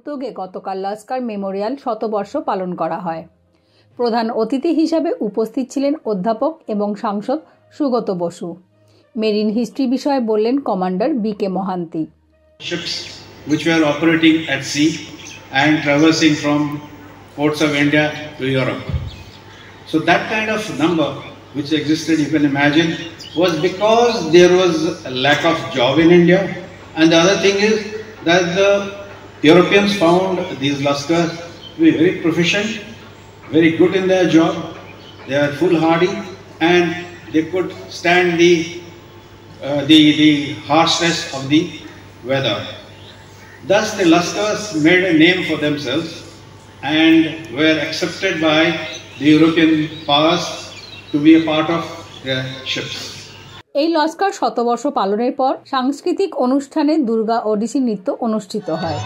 উদ্যোগে গতকাল লস্কর মেমোরিয়াল শতবর্ষ পালন করা হয়। প্রধান অতিথি হিসাবে উপস্থিত ছিলেন অধ্যাপক এবং সাংসদ সুগত বসু। মেরিন হিস্ট্রি বিষয়ে বললেন commander BK. Mohanty. Ships which were operating at sea and traversing from ports of India to Europe. So that kind of number which existed, you can imagine, was because there was a lack of job in India, and the other thing is that the Europeans found these Laskars to be very proficient, very good in their job. They are foolhardy and they could stand the harshness of the weather. Thus the Laskars made a name for themselves and were accepted by the European powers to be a part of their ships. এই লস্কর শতবর্ষ পালনের পর সাংস্কৃতিক অনুষ্ঠানে দুর্গা ওডিসি নৃত্য অনুষ্ঠিত হয়।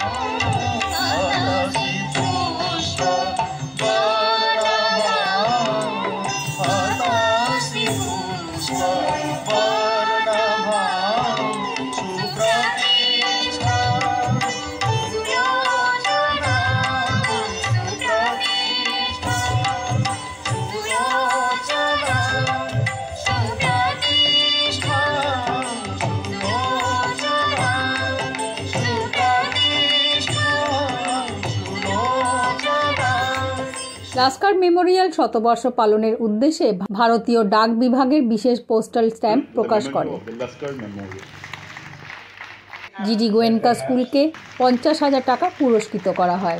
Laskar Memorial শতবর্ষ পালনের উদ্দেশ্যে ভারতীয় ডাক বিভাগের বিশেষ পোস্টাল স্ট্যাম্প প্রকাশ করে। জিডি গোয়েনকা স্কুলকে 50,000 টাকা পুরস্কৃত করা হয়।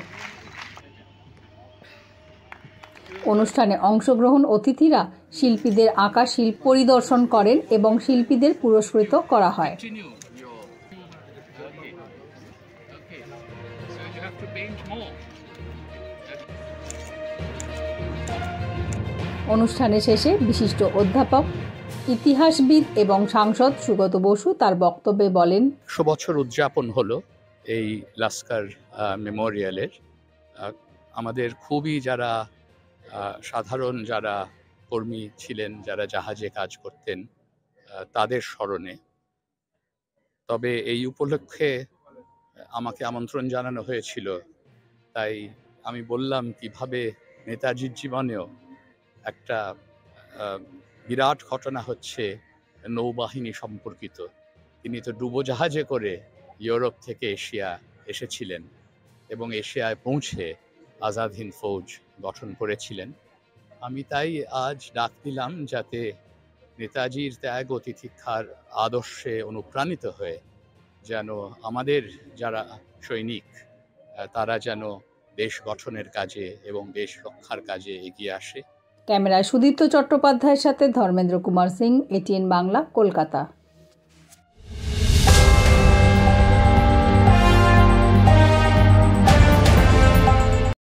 অনুষ্ঠানে অংশগ্রহণ অতিথিরা শিল্পীদের আঁকা শিল্প পরিদর্শন করেন এবং শিল্পীদের পুরস্কৃত করা হয়। অনুষ্ঠানের শেষে বিশিষ্ট অধ্যাপক, ইতিহাসবিদ এবং সাংসদ সুগত বসু তার বক্তব্যে বলেন, 100 বছর উদযাপন হলো এই লস্কর মেমোরিয়ালের। আমাদের খুবই যারা সাধারণ যারা কর্মী ছিলেন, যারা জাহাজে কাজ করতেন, তাদের স্মরণে। তবে এই উপলক্ষে আমাকে আমন্ত্রণ জানানো হয়েছিল, তাই আমি বললাম কিভাবে নেতাজির জীবনেও একটা বিরাট ঘটনা হচ্ছে নৌবাহিনী সম্পর্কিত। তিনি তো ডুবোজাহাজে করে ইউরোপ থেকে এশিয়া এসেছিলেন এবং এশিয়ায় পৌঁছে আজাদ হিন্দ ফৌজ গঠন করেছিলেন। আমি তাই আজ ডাক দিলাম যাতে নেতাজির ত্যাগ ও তিতিক্ষার আদর্শে অনুপ্রাণিত হয়ে যেন আমাদের যারা সৈনিক তারা যেন দেশ গঠনের কাজে এবং দেশ রক্ষার কাজে এগিয়ে আসে। ক্যামেরায় সুদীপ্ত চট্টোপাধ্যায়ের সাথে ধর্মেন্দ্র কুমার সিং, এটিএন বাংলা, কলকাতা।